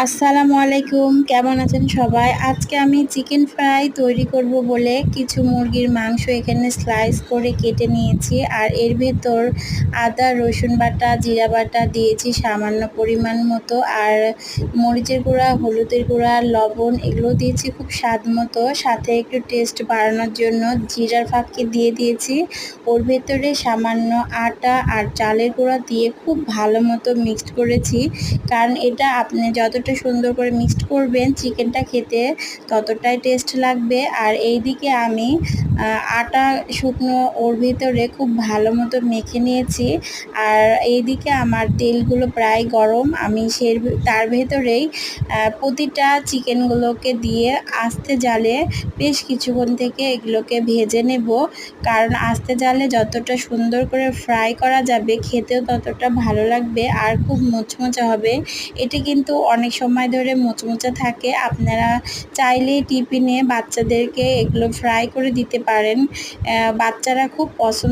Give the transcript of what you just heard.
আসসালামু আলাইকুম, কেমন আছেন সবাই? আজকে আমি চিকেন ফ্রাই তৈরি করব বলে কিছু মুরগির মাংস এখানে স্লাইস করে কেটে নিয়েছি। আর এর ভেতর আদা, রসুন বাটা, জিরা বাটা দিয়েছি সামান্য পরিমাণ মতো। আর মরিচের গুঁড়া, হলুদের গুঁড়া, লবণ এগুলো দিয়েছি খুব স্বাদ মতো। সাথে একটু টেস্ট বাড়ানোর জন্য জিরার ফাঁকি দিয়ে দিয়েছি। ওর ভেতরে সামান্য আটা আর চালের গুঁড়া দিয়ে খুব ভালো মতো মিক্সড করেছি। কারণ এটা আপনি যতটা সুন্দর করে মিক্সড করবেন চিকেনটা খেতে ততটাই টেস্ট লাগবে। আর এইদিকে আমি আটা শুকনো ওর ভিতরে খুব ভালো মতো মেখে নিয়েছি। আর এইদিকে আমার তেলগুলো প্রায় গরম, আমি তার ভেতরেই প্রতিটা চিকেনগুলোকে দিয়ে আস্তে জালে বেশ কিছুক্ষণ থেকে এগুলোকে ভেজে নেব। কারণ আস্তে জালে যতটা সুন্দর করে ফ্রাই করা যাবে খেতেও ততটা ভালো লাগবে আর খুব মুচমুচে হবে। এটি কিন্তু অনেক সময় ধরে মুচমুচে থাকে। আপনারা চাইলে টিফিনে বাচ্চাদেরকে এগুলো ফ্রাই করে দিতে পারেন। বাচ্চারা খুব পছন্দ